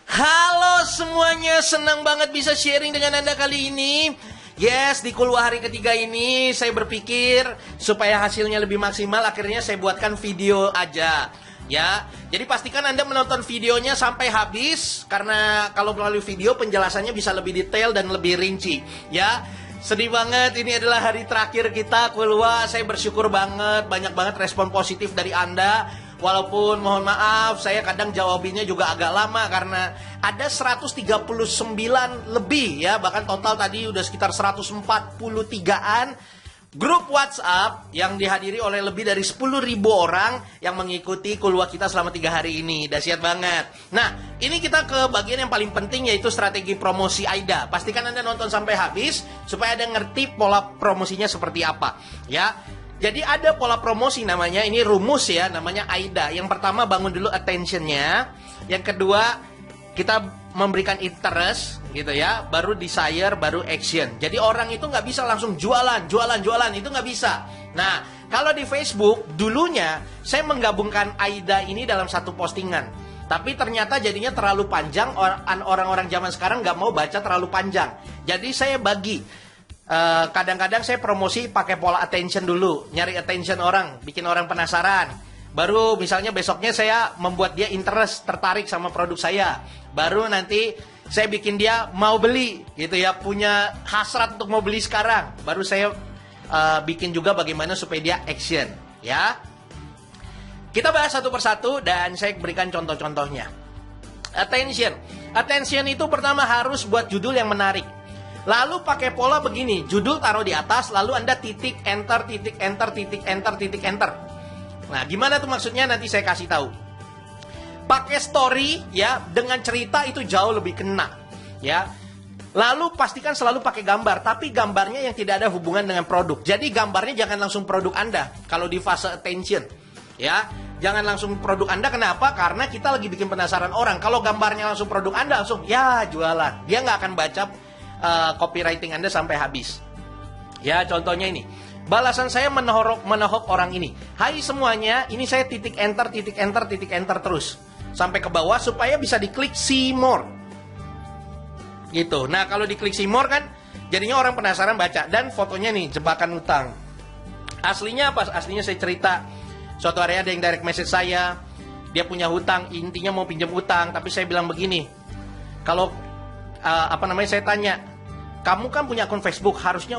Halo semuanya, senang banget bisa sharing dengan Anda kali ini. Yes, di Kulwa hari ketiga ini saya berpikir supaya hasilnya lebih maksimal, akhirnya saya buatkan video aja. Ya, jadi pastikan Anda menonton videonya sampai habis, karena kalau melalui video penjelasannya bisa lebih detail dan lebih rinci. Ya, sedih banget, ini adalah hari terakhir kita Kulwa. Saya bersyukur banget, banyak banget respon positif dari Anda. Walaupun mohon maaf, saya kadang jawabinnya juga agak lama karena ada 139 lebih ya, bahkan total tadi udah sekitar 143-an grup WhatsApp yang dihadiri oleh lebih dari 10.000 orang yang mengikuti Kulwa kita selama 3 hari ini. Dahsyat banget. Nah, ini kita ke bagian yang paling penting, yaitu strategi promosi AIDA. Pastikan Anda nonton sampai habis supaya Anda ngerti pola promosinya seperti apa ya. Jadi ada pola promosi namanya, ini rumus ya, namanya AIDA. Yang pertama bangun dulu attention-nya. Yang kedua kita memberikan interest gitu ya, baru desire, baru action. Jadi orang itu nggak bisa langsung jualan, itu nggak bisa. Nah, kalau di Facebook dulunya saya menggabungkan AIDA ini dalam satu postingan. Tapi ternyata jadinya terlalu panjang, orang-orang zaman sekarang nggak mau baca terlalu panjang. Jadi saya bagi. Kadang-kadang saya promosi pakai pola attention dulu, nyari attention orang, bikin orang penasaran. Baru misalnya besoknya saya membuat dia interest, tertarik sama produk saya. Baru nanti saya bikin dia mau beli gitu ya, punya hasrat untuk mau beli sekarang. Baru saya bikin juga bagaimana supaya dia action ya. Kita bahas satu persatu dan saya berikan contoh-contohnya. Attention itu pertama harus buat judul yang menarik. Lalu pakai pola begini, judul taruh di atas, lalu Anda titik enter, titik enter, titik enter, titik enter. Nah, gimana tuh maksudnya, nanti saya kasih tahu. Pakai story ya, dengan cerita itu jauh lebih kena ya. Lalu pastikan selalu pakai gambar, tapi gambarnya yang tidak ada hubungan dengan produk. Jadi gambarnya jangan langsung produk Anda kalau di fase attention ya. Jangan langsung produk Anda, kenapa? Karena kita lagi bikin penasaran orang. Kalau gambarnya langsung produk Anda, langsung ya jualan. Dia nggak akan baca copywriting Anda sampai habis. Ya, contohnya ini. Balasan saya menohok orang ini. Hai semuanya, ini saya titik enter, titik enter, titik enter terus. Sampai ke bawah supaya bisa diklik see more. Gitu. Nah, kalau diklik see more kan, jadinya orang penasaran baca. Dan fotonya nih, jebakan utang. Aslinya apa? Aslinya saya cerita. Suatu hari ada yang direct message saya. Dia punya hutang, intinya mau pinjam hutang. Tapi saya bilang begini. Kalau saya tanya, kamu kan punya akun Facebook, harusnya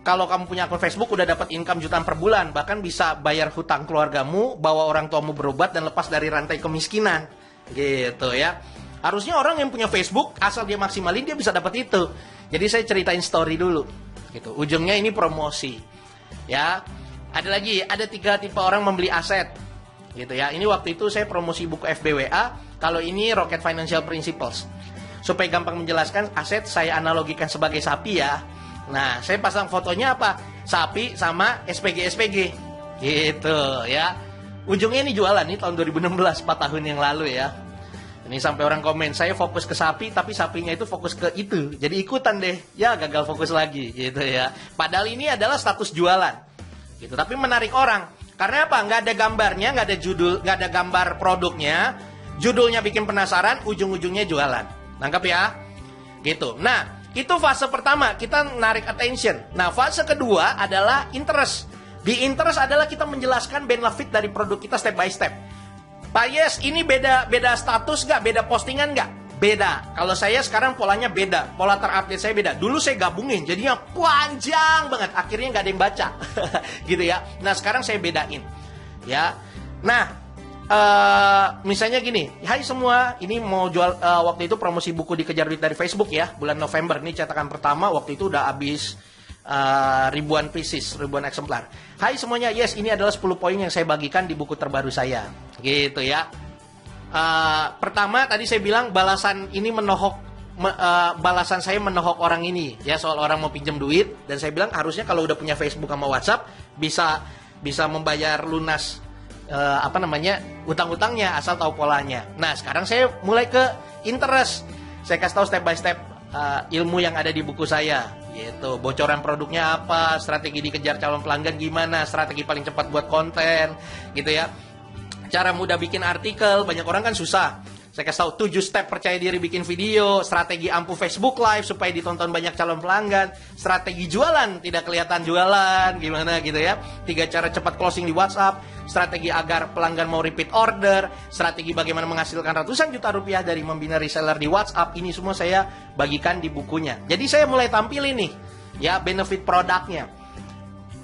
kalau kamu punya akun Facebook udah dapat income jutaan per bulan, bahkan bisa bayar hutang keluargamu, bawa orang tuamu berobat dan lepas dari rantai kemiskinan, gitu ya. Harusnya orang yang punya Facebook asal dia maksimalin dia bisa dapat itu. Jadi saya ceritain story dulu, gitu. Ujungnya ini promosi, ya. Ada 3 tipe orang membeli aset, gitu ya. Ini waktu itu saya promosi buku FBWA. Kalau ini Rocket Financial Principles. Supaya gampang menjelaskan, aset saya analogikan sebagai sapi ya. Nah, saya pasang fotonya apa? Sapi sama SPG. Gitu ya. Ujungnya ini jualan nih tahun 2016, 4 tahun yang lalu ya. Ini sampai orang komen, saya fokus ke sapi tapi sapinya itu fokus ke itu. Jadi ikutan deh. Ya, gagal fokus lagi gitu ya. Padahal ini adalah status jualan. Gitu, tapi menarik orang. Karena apa? Nggak ada gambarnya, nggak ada judul, nggak ada gambar produknya. Judulnya bikin penasaran, ujung-ujungnya jualan. Nangkep ya? Gitu. Nah, itu fase pertama, kita narik attention. Nah, fase kedua adalah interest. Di interest adalah kita menjelaskan benefit dari produk kita step by step. Pak Yes, ini beda status nggak? Beda postingan nggak? Beda. Kalau saya sekarang polanya beda. Pola terupdate saya beda. Dulu saya gabungin, jadinya panjang banget. Akhirnya nggak ada yang baca. Gitu ya. Nah, sekarang saya bedain. Ya. Nah, misalnya gini, hai semua, ini mau jual, waktu itu promosi buku Dikejar Duit dari Facebook ya, bulan November, ini cetakan pertama, waktu itu udah habis ribuan pieces, ribuan eksemplar. Hai semuanya, yes, ini adalah 10 poin yang saya bagikan di buku terbaru saya, gitu ya. Pertama tadi saya bilang balasan saya menohok orang ini ya, soal orang mau pinjam duit, dan saya bilang harusnya kalau udah punya Facebook sama WhatsApp bisa membayar lunas utang-utangnya asal tahu polanya. Nah, sekarang saya mulai ke interest. Saya kasih tahu step by step ilmu yang ada di buku saya, gitu. Bocoran produknya apa, strategi dikejar calon pelanggan gimana, strategi paling cepat buat konten, gitu ya. Cara mudah bikin artikel, banyak orang kan susah. Saya kasih tahu 7 step percaya diri bikin video, strategi ampuh Facebook Live supaya ditonton banyak calon pelanggan, strategi jualan tidak kelihatan jualan, gimana gitu ya. 3 cara cepat closing di WhatsApp, strategi agar pelanggan mau repeat order, strategi bagaimana menghasilkan ratusan juta rupiah dari membina reseller di WhatsApp. Ini semua saya bagikan di bukunya. Jadi saya mulai tampilin nih ya benefit produknya.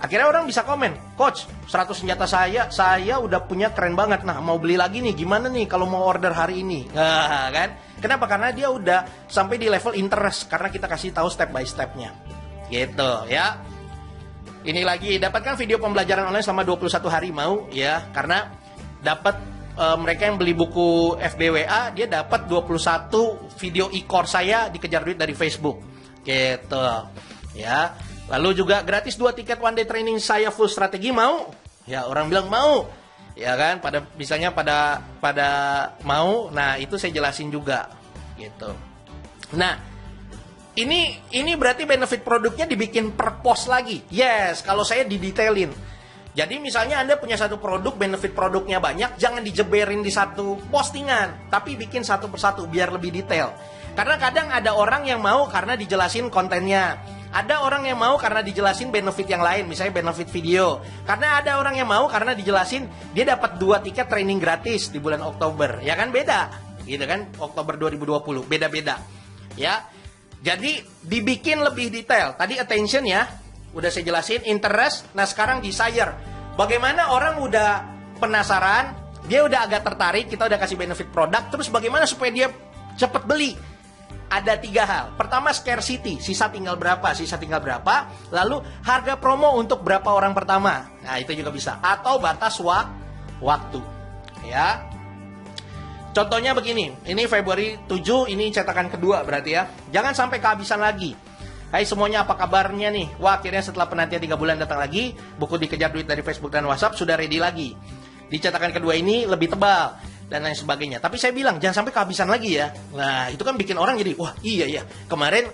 Akhirnya orang bisa komen, Coach, 100 senjata saya udah punya keren banget. Nah, mau beli lagi nih, gimana nih kalau mau order hari ini? Nah, kan? Kenapa? Karena dia udah sampai di level interest, karena kita kasih tahu step by stepnya. Gitu, ya. Ini lagi, dapatkan video pembelajaran online selama 21 hari, mau? Ya, karena dapat mereka yang beli buku FBWA, dia dapat 21 video e-course saya dikejar duit dari Facebook. Gitu, ya. Lalu juga gratis 2 tiket one day training saya full strategi, mau? Ya, orang bilang mau. Ya kan, misalnya pada mau. Nah, itu saya jelasin juga gitu. Nah, ini berarti benefit produknya dibikin per post lagi. Yes, kalau saya didetailin. Jadi misalnya Anda punya satu produk, benefit produknya banyak, jangan dijeberin di satu postingan, tapi bikin satu persatu biar lebih detail. Karena kadang ada orang yang mau karena dijelasin kontennya. Ada orang yang mau karena dijelasin benefit yang lain, misalnya benefit video. Karena ada orang yang mau karena dijelasin dia dapat 2 tiket training gratis di bulan Oktober. Ya kan beda, gitu kan? Oktober 2020, beda-beda. Ya. Jadi dibikin lebih detail. Tadi attention ya, udah saya jelasin, interest. Nah, sekarang desire. Bagaimana orang udah penasaran, dia udah agak tertarik, kita udah kasih benefit produk, terus bagaimana supaya dia cepat beli? Ada 3 hal. Pertama, scarcity, sisa tinggal berapa. Lalu harga promo untuk berapa orang pertama. Nah, itu juga bisa. Atau batas waktu. Ya. Contohnya begini, ini Februari 7, ini cetakan kedua berarti ya. Jangan sampai kehabisan lagi. Hai semuanya, apa kabarnya nih? Wah, akhirnya setelah penantian 3 bulan datang lagi, buku dikejar duit dari Facebook dan WhatsApp sudah ready lagi. Di cetakan kedua ini lebih tebal dan lain sebagainya. Tapi saya bilang jangan sampai kehabisan lagi ya. Nah, itu kan bikin orang jadi, wah iya ya, kemarin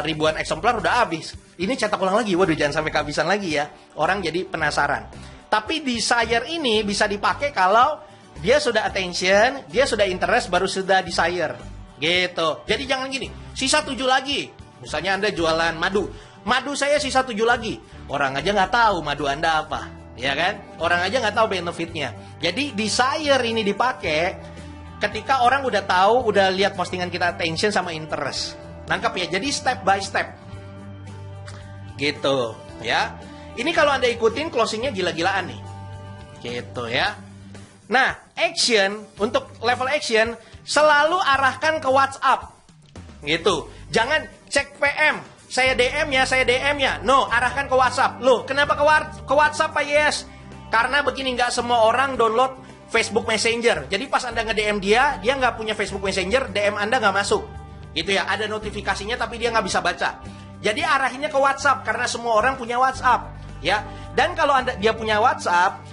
ribuan eksemplar udah habis. Ini cetak ulang lagi, waduh jangan sampai kehabisan lagi ya. Orang jadi penasaran. Tapi desire ini bisa dipakai kalau dia sudah attention, dia sudah interest, baru sudah desire. Gitu. Jadi jangan gini, sisa 7 lagi. Misalnya Anda jualan madu. Madu saya sisa 7 lagi. Orang aja nggak tahu madu Anda apa. Ya kan? Orang aja nggak tahu benefitnya. Jadi desire ini dipakai ketika orang udah tahu, udah lihat postingan kita attention sama interest. Nangkap ya? Jadi step by step. Gitu ya. Ini kalau Anda ikutin closingnya gila-gilaan nih. Gitu ya. Nah, action, untuk level action selalu arahkan ke WhatsApp. Gitu. Jangan cek PM. Saya DM ya. No, arahkan ke WhatsApp. Loh, kenapa ke WhatsApp Pak Yes? Karena begini, nggak semua orang download Facebook Messenger. Jadi pas Anda nge-DM dia nggak punya Facebook Messenger, DM Anda nggak masuk. Gitu ya, ada notifikasinya tapi dia nggak bisa baca. Jadi arahinnya ke WhatsApp, karena semua orang punya WhatsApp. Ya, dan kalau dia punya WhatsApp,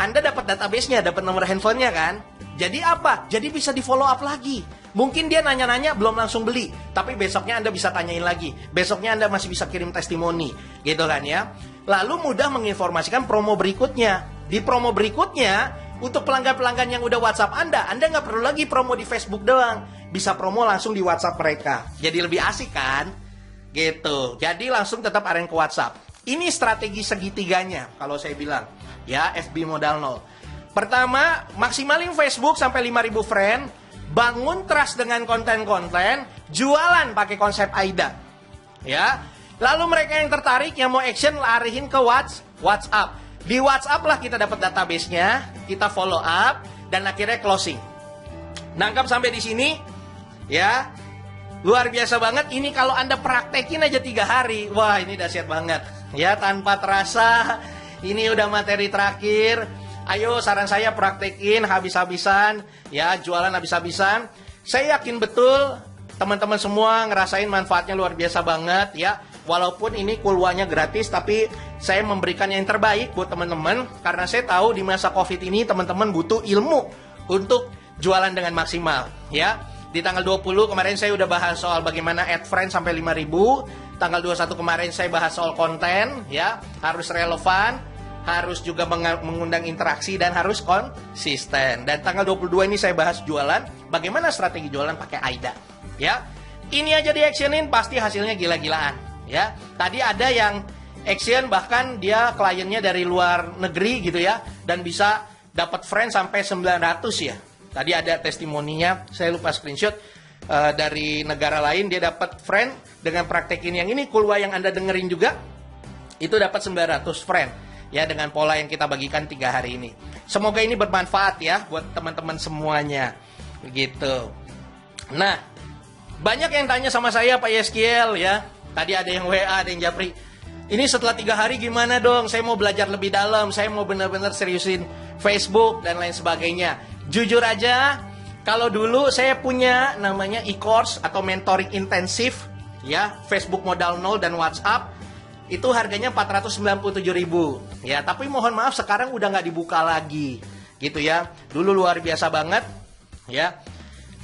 Anda dapat database-nya, dapat nomor handphonenya kan? Jadi apa? Jadi bisa di-follow up lagi. Mungkin dia nanya-nanya belum langsung beli, tapi besoknya Anda bisa tanyain lagi. Besoknya Anda masih bisa kirim testimoni, gitu kan ya. Lalu mudah menginformasikan promo berikutnya. Di promo berikutnya, untuk pelanggan-pelanggan yang udah WhatsApp Anda nggak perlu lagi promo di Facebook doang. Bisa promo langsung di WhatsApp mereka. Jadi lebih asik kan? Gitu. Jadi langsung tetap arahin ke WhatsApp. Ini strategi segitiganya, kalau saya bilang. Ya, FB modal 0. Pertama, maksimalin Facebook sampai 5.000 friend. Bangun trust dengan konten-konten, jualan pakai konsep AIDA. Ya. Lalu mereka yang tertarik, yang mau action, larihin ke WhatsApp. Di WhatsApp lah kita dapat database-nya, kita follow up, dan akhirnya closing. Nangkap sampai di sini? Ya. Luar biasa banget. Ini kalau Anda praktekin aja 3 hari, wah ini dahsyat banget. Ya, tanpa terasa, ini udah materi terakhir. Ayo saran saya praktekin habis-habisan, ya jualan habis-habisan. Saya yakin betul teman-teman semua ngerasain manfaatnya luar biasa banget ya. Walaupun ini kulwanya gratis, tapi saya memberikan yang terbaik buat teman-teman. Karena saya tahu di masa COVID ini teman-teman butuh ilmu untuk jualan dengan maksimal ya. Di tanggal 20 kemarin saya udah bahas soal bagaimana add friend sampai 5.000. Tanggal 21 kemarin saya bahas soal konten ya, harus relevan. harus juga mengundang interaksi, dan harus konsisten. Dan tanggal 22 ini saya bahas jualan, bagaimana strategi jualan pakai AIDA. Ya, ini aja di actionin pasti hasilnya gila-gilaan. Ya, tadi ada yang action bahkan dia kliennya dari luar negeri gitu ya, dan bisa dapat friend sampai 900 ya. Tadi ada testimoninya, saya lupa screenshot, dari negara lain dia dapat friend dengan praktekin yang ini, Kulwa yang Anda dengerin juga, itu dapat 900 friend ya dengan pola yang kita bagikan 3 hari ini. Semoga ini bermanfaat ya buat teman-teman semuanya. Begitu. Nah, banyak yang tanya sama saya Pak Yeskiel ya. Tadi ada yang WA, ada yang Japri. Ini setelah 3 hari gimana dong? Saya mau belajar lebih dalam, saya mau benar-benar seriusin Facebook dan lain sebagainya. Jujur aja, kalau dulu saya punya namanya e-course atau mentoring intensif ya, Facebook modal 0 dan WhatsApp, itu harganya 497.000 ya. Tapi mohon maaf sekarang udah nggak dibuka lagi gitu ya. Dulu luar biasa banget ya.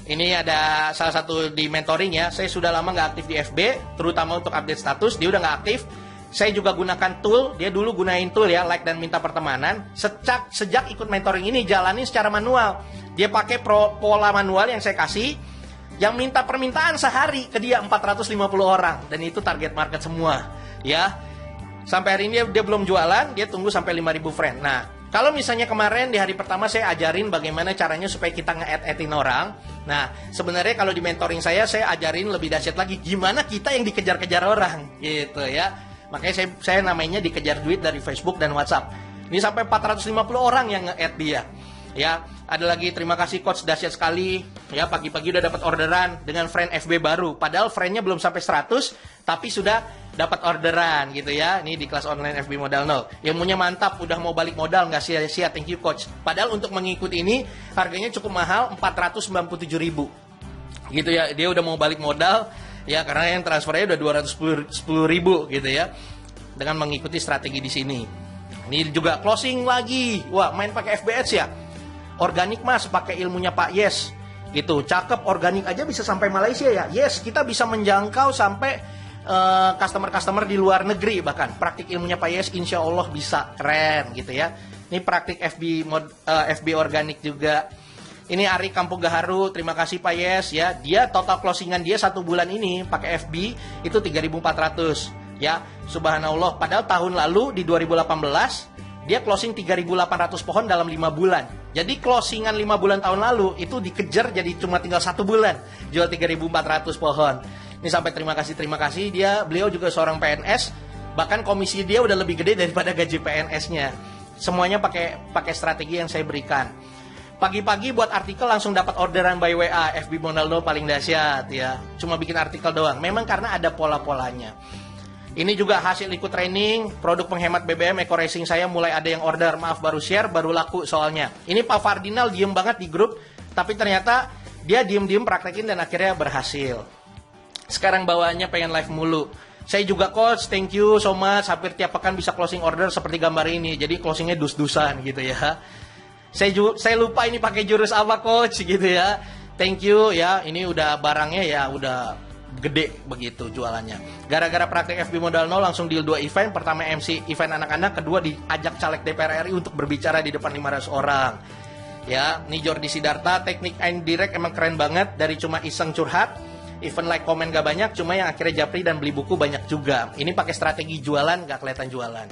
Ini ada salah satu di mentoring ya. Saya sudah lama nggak aktif di FB, terutama untuk update status. Dia udah nggak aktif. Saya juga gunakan tool. Dia dulu gunain tool ya, like dan minta pertemanan. Sejak ikut mentoring ini jalanin secara manual. Dia pakai pola manual yang saya kasih. Yang minta permintaan sehari ke dia 450 orang, dan itu target market semua ya. Sampai hari ini dia belum jualan, dia tunggu sampai 5.000 friend. Nah, kalau misalnya kemarin di hari pertama saya ajarin bagaimana caranya supaya kita nge-add-addin orang. Nah, sebenarnya kalau di mentoring saya ajarin lebih dahsyat lagi, gimana kita yang dikejar-kejar orang gitu ya. Makanya saya namanya dikejar duit dari Facebook dan WhatsApp. Ini sampai 450 orang yang nge-add dia. Ya, ada lagi, terima kasih coach, dahsyat sekali. Ya, pagi-pagi udah dapat orderan dengan friend FB baru. Padahal friendnya belum sampai 100, tapi sudah dapat orderan gitu ya. Ini di kelas online FB modal 0. Ilmunya mantap, udah mau balik modal, nggak sia-sia, thank you coach. Padahal untuk mengikuti ini harganya cukup mahal, 497.000. Gitu ya, dia udah mau balik modal. Ya, karena yang transfernya udah 210.000 gitu ya. Dengan mengikuti strategi di sini. Ini juga closing lagi. Wah, main pakai FBS ya. Organik mas, pakai ilmunya Pak Yes. Gitu, cakep, organik aja bisa sampai Malaysia ya. Yes, kita bisa menjangkau sampai customer-customer di luar negeri bahkan. Praktik ilmunya Pak Yes, insya Allah bisa, keren gitu ya. Ini praktik FB organik juga. Ini Ari Kampung Gaharu, terima kasih Pak Yes ya. Dia total closingan dia 1 bulan ini pakai FB itu 3.400 ya. Subhanallah, padahal tahun lalu di 2018 dia closing 3.800 pohon dalam 5 bulan. Jadi closingan 5 bulan tahun lalu itu dikejar jadi cuma tinggal 1 bulan jual 3.400 pohon. Ini sampai terima kasih beliau juga seorang PNS, bahkan komisi dia udah lebih gede daripada gaji PNS-nya. Semuanya pakai strategi yang saya berikan. Pagi-pagi buat artikel langsung dapat orderan by WA, FB modal 0 paling dahsyat ya. Cuma bikin artikel doang. Memang karena ada pola-polanya. Ini juga hasil ikut training, produk penghemat BBM Eco Racing saya mulai ada yang order. Maaf baru share, baru laku soalnya. Ini Pak Fardinal diem banget di grup, tapi ternyata dia diem-diem praktekin dan akhirnya berhasil. Sekarang bawaannya pengen live mulu. Saya juga coach, thank you so much. Hampir tiap pekan bisa closing order seperti gambar ini. Jadi closingnya dus-dusan gitu ya. Saya lupa ini pakai jurus apa coach gitu ya. Thank you ya. Ini udah barangnya ya udah gede begitu jualannya. Gara-gara praktek FB modal 0 langsung deal 2 event. Pertama MC event anak-anak, kedua diajak caleg DPR RI untuk berbicara di depan 500 orang. Ya, ini Jordi Sidarta, teknik indirect emang keren banget. Dari cuma iseng curhat, event like komen gak banyak, cuma yang akhirnya japri dan beli buku banyak juga. Ini pakai strategi jualan, gak kelihatan jualan.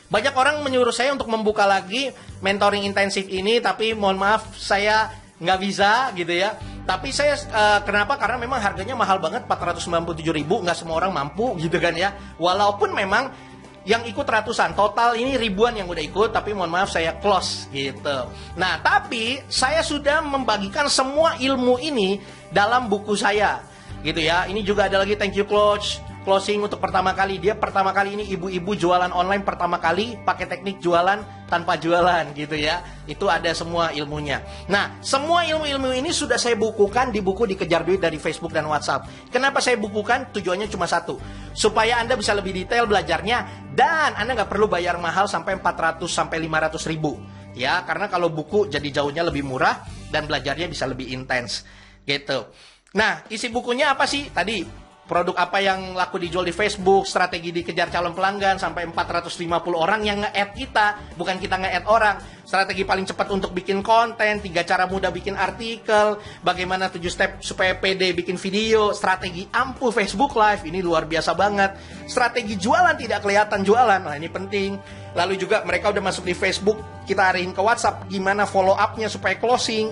Banyak orang menyuruh saya untuk membuka lagi mentoring intensif ini, tapi mohon maaf saya nggak bisa gitu ya. Tapi saya kenapa? Karena memang harganya mahal banget, 497.000, nggak semua orang mampu gitu kan ya. Walaupun memang yang ikut ratusan, total ini ribuan yang udah ikut, tapi mohon maaf saya close gitu. Nah, tapi saya sudah membagikan semua ilmu ini dalam buku saya gitu ya. Ini juga ada lagi, thank you coach. Closing untuk pertama kali, dia pertama kali ini ibu-ibu jualan online pertama kali pakai teknik jualan tanpa jualan gitu ya. Itu ada semua ilmunya. Nah, semua ilmu-ilmu ini sudah saya bukukan di buku Dikejar Duit dari Facebook dan WhatsApp. Kenapa saya bukukan? Tujuannya cuma satu, supaya Anda bisa lebih detail belajarnya dan Anda nggak perlu bayar mahal sampai 400 sampai 500 ribu ya. Karena kalau buku jadi jauhnya lebih murah dan belajarnya bisa lebih intens gitu. Nah, isi bukunya apa sih? Tadi produk apa yang laku dijual di Facebook, strategi dikejar calon pelanggan, sampai 450 orang yang nge-add kita, bukan kita nge-add orang. Strategi paling cepat untuk bikin konten, 3 cara mudah bikin artikel, bagaimana 7 step supaya pede bikin video, strategi ampuh Facebook Live, ini luar biasa banget. Strategi jualan tidak kelihatan jualan, nah ini penting. Lalu juga mereka udah masuk di Facebook, kita arahin ke WhatsApp, gimana follow up-nya supaya closing,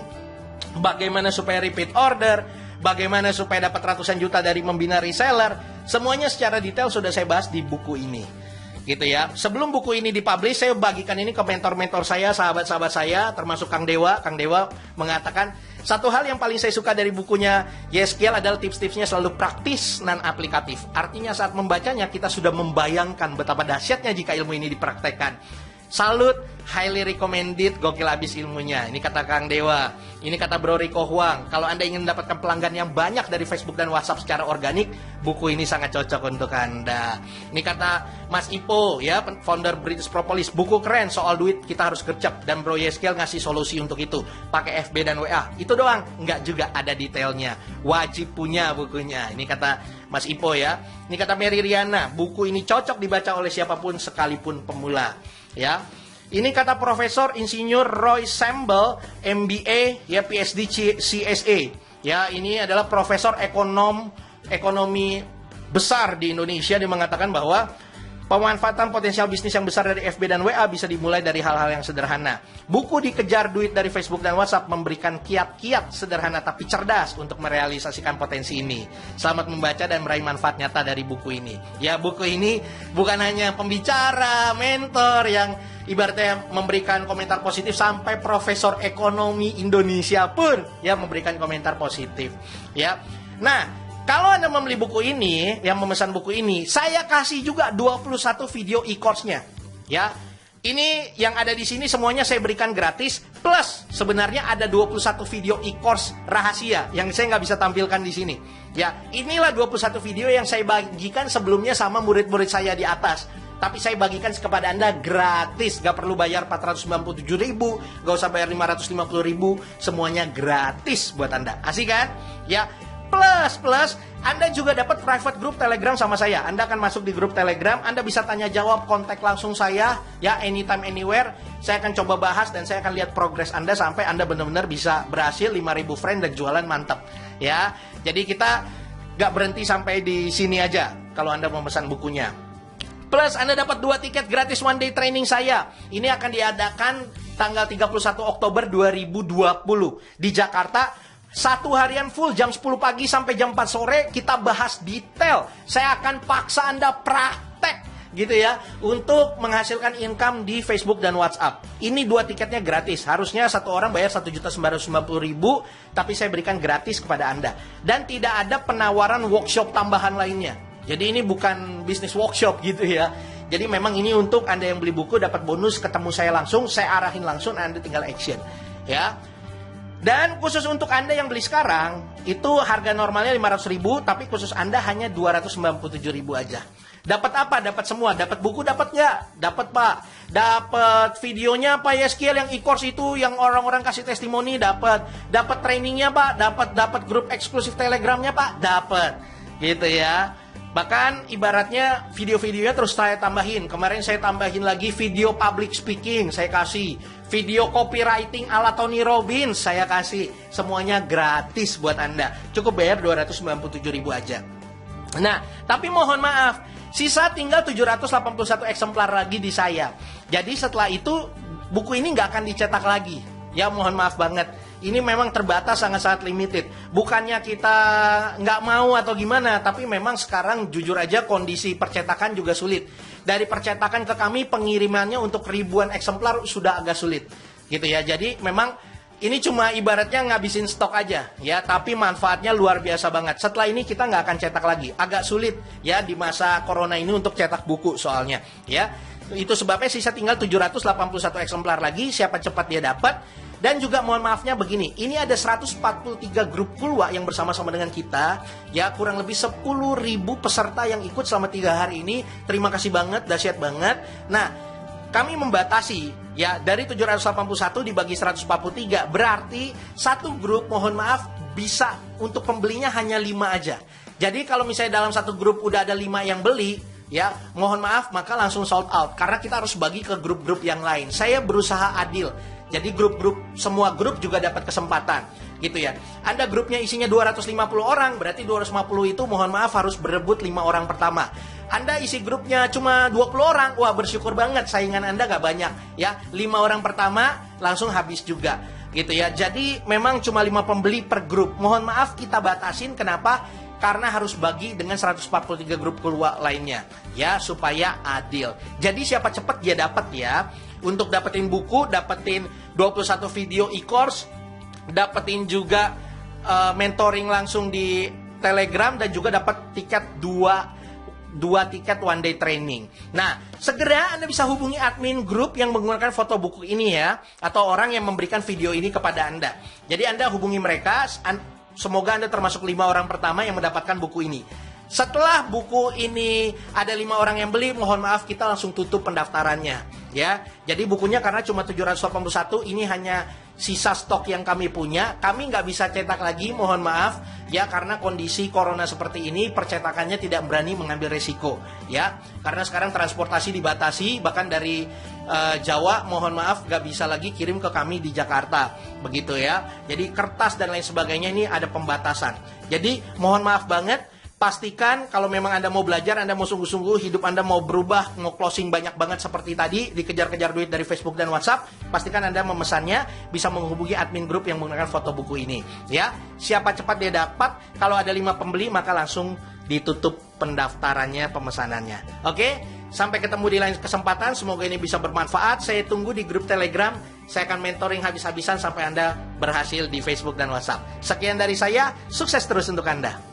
bagaimana supaya repeat order, bagaimana supaya dapat ratusan juta dari membina reseller. Semuanya secara detail sudah saya bahas di buku ini, gitu ya. Sebelum buku ini dipublish, saya bagikan ini ke mentor-mentor saya, sahabat-sahabat saya, termasuk Kang Dewa. Kang Dewa mengatakan, satu hal yang paling saya suka dari bukunya Yeskiel adalah tips-tipsnya selalu praktis dan aplikatif. Artinya saat membacanya, kita sudah membayangkan betapa dahsyatnya jika ilmu ini dipraktekkan. Salut, highly recommended, gokil abis ilmunya. Ini kata Kang Dewa. Ini kata Bro Rico Huang. Kalau Anda ingin mendapatkan pelanggan yang banyak dari Facebook dan WhatsApp secara organik, buku ini sangat cocok untuk Anda. Ini kata Mas Ipo, ya, founder British Propolis. Buku keren, soal duit kita harus gercep. Dan Bro Yeskiel ngasih solusi untuk itu. Pakai FB dan WA. Itu doang. Enggak juga, ada detailnya. Wajib punya bukunya. Ini kata Mas Ipo, ya. Ini kata Mary Riana. Buku ini cocok dibaca oleh siapapun sekalipun pemula. Ya, ini kata Profesor Insinyur Roy Sambel, MBA, ya, PhD CSA. Ya, ini adalah profesor ekonomi besar di Indonesia. Dia mengatakan bahwa pemanfaatan potensial bisnis yang besar dari FB dan WA bisa dimulai dari hal-hal yang sederhana. Buku Dikejar Duit dari Facebook dan WhatsApp memberikan kiat-kiat sederhana tapi cerdas untuk merealisasikan potensi ini. Selamat membaca dan meraih manfaat nyata dari buku ini. Ya, buku ini bukan hanya pembicara, mentor yang ibaratnya memberikan komentar positif, sampai profesor ekonomi Indonesia pun ya memberikan komentar positif. Ya. Nah, kalau Anda membeli buku ini, yang memesan buku ini, saya kasih juga 21 video e-course-nya. Ya. Ini yang ada di sini semuanya saya berikan gratis, plus sebenarnya ada 21 video e-course rahasia yang saya nggak bisa tampilkan di sini. Ya, inilah 21 video yang saya bagikan sebelumnya sama murid-murid saya di atas. Tapi saya bagikan kepada Anda gratis, gak perlu bayar 497.000, gak usah bayar 550.000, semuanya gratis buat Anda. Asik kan? Ya. Plus, Anda juga dapat private group Telegram sama saya. Anda akan masuk di grup Telegram, Anda bisa tanya jawab, kontak langsung saya, ya, anytime, anywhere. Saya akan coba bahas dan saya akan lihat progres Anda sampai Anda benar-benar bisa berhasil 5.000 friend dan jualan mantap. Ya, jadi kita gak berhenti sampai di sini aja kalau Anda mau pesan bukunya. Plus, Anda dapat 2 tiket gratis one day training saya. Ini akan diadakan tanggal 31 Oktober 2020 di Jakarta. 1 harian full, jam 10 pagi sampai jam 4 sore, kita bahas detail. Saya akan paksa Anda praktek, gitu ya, untuk menghasilkan income di Facebook dan WhatsApp. Ini 2 tiketnya gratis. Harusnya satu orang bayar 1.990.000, tapi saya berikan gratis kepada Anda. Dan tidak ada penawaran workshop tambahan lainnya. Jadi ini bukan bisnis workshop gitu ya. Jadi memang ini untuk Anda yang beli buku dapat bonus, ketemu saya langsung, saya arahin langsung, Anda tinggal action. Ya. Dan khusus untuk Anda yang beli sekarang, itu harga normalnya 500.000, tapi khusus Anda hanya 297.000 aja. Dapat apa? Dapat semua. Dapat buku, dapat nggak? Dapat, Pak. Dapat videonya Pak Yeskiel yang e-course itu, yang orang-orang kasih testimoni, dapat. Dapat trainingnya, Pak. Dapat grup eksklusif Telegramnya, Pak. Dapat. Gitu ya. Bahkan ibaratnya video-videonya terus saya tambahin. Kemarin saya tambahin lagi video public speaking, saya kasih. Video copywriting ala Tony Robbins, saya kasih. Semuanya gratis buat Anda. Cukup bayar 297.000 aja. Nah, tapi mohon maaf, sisa tinggal 781 eksemplar lagi di saya. Jadi setelah itu, buku ini nggak akan dicetak lagi. Ya, mohon maaf banget. Ini memang terbatas, sangat-sangat limited. Bukannya kita nggak mau atau gimana, tapi memang sekarang jujur aja kondisi percetakan juga sulit. Dari percetakan ke kami, pengirimannya untuk ribuan eksemplar sudah agak sulit. Gitu ya, jadi memang ini cuma ibaratnya ngabisin stok aja, ya. Tapi manfaatnya luar biasa banget. Setelah ini kita nggak akan cetak lagi. Agak sulit, ya, di masa corona ini untuk cetak buku soalnya, ya. Itu sebabnya sisa tinggal 781 eksemplar lagi. Siapa cepat dia dapat. Dan juga mohon maafnya begini, ini ada 143 grup kulwa yang bersama-sama dengan kita, ya, kurang lebih 10.000 peserta yang ikut selama 3 hari ini. Terima kasih banget, dahsyat banget. Nah, kami membatasi, ya, dari 781 dibagi 143, berarti satu grup, mohon maaf, bisa untuk pembelinya hanya 5 aja. Jadi kalau misalnya dalam satu grup udah ada 5 yang beli, ya mohon maaf maka langsung sold out. Karena kita harus bagi ke grup-grup yang lain. Saya berusaha adil. Jadi semua grup juga dapat kesempatan. Gitu ya. Anda grupnya isinya 250 orang, berarti 250 itu mohon maaf harus berebut 5 orang pertama. Anda isi grupnya cuma 20 orang, wah bersyukur banget saingan Anda gak banyak. Ya, 5 orang pertama langsung habis juga. Gitu ya. Jadi memang cuma 5 pembeli per grup. Mohon maaf kita batasin, kenapa? Karena harus bagi dengan 143 grup keluar lainnya, ya supaya adil. Jadi siapa cepat dia dapat ya. Untuk dapetin buku, dapetin 21 video e-course, dapetin juga mentoring langsung di Telegram, dan juga dapat tiket dua tiket one day training. Nah, segera Anda bisa hubungi admin grup yang menggunakan foto buku ini ya, atau orang yang memberikan video ini kepada Anda. Jadi Anda hubungi mereka. Semoga Anda termasuk 5 orang pertama yang mendapatkan buku ini. Setelah buku ini ada 5 orang yang beli, mohon maaf kita langsung tutup pendaftarannya. Ya, jadi bukunya karena cuma 781, ini hanya sisa stok yang kami punya. Kami nggak bisa cetak lagi, mohon maaf. Ya, karena kondisi corona seperti ini, percetakannya tidak berani mengambil resiko. Ya, karena sekarang transportasi dibatasi, bahkan dari Jawa, mohon maaf nggak bisa lagi kirim ke kami di Jakarta. Begitu ya. Jadi kertas dan lain sebagainya ini ada pembatasan. Jadi mohon maaf banget. Pastikan kalau memang Anda mau belajar, Anda mau sungguh-sungguh, hidup Anda mau berubah, mau closing banyak banget seperti tadi, dikejar-kejar duit dari Facebook dan WhatsApp, pastikan Anda memesannya, bisa menghubungi admin grup yang menggunakan foto buku ini. Ya, siapa cepat dia dapat, kalau ada 5 pembeli maka langsung ditutup pendaftarannya, pemesanannya. Oke, sampai ketemu di lain kesempatan, semoga ini bisa bermanfaat. Saya tunggu di grup Telegram, saya akan mentoring habis-habisan sampai Anda berhasil di Facebook dan WhatsApp. Sekian dari saya, sukses terus untuk Anda.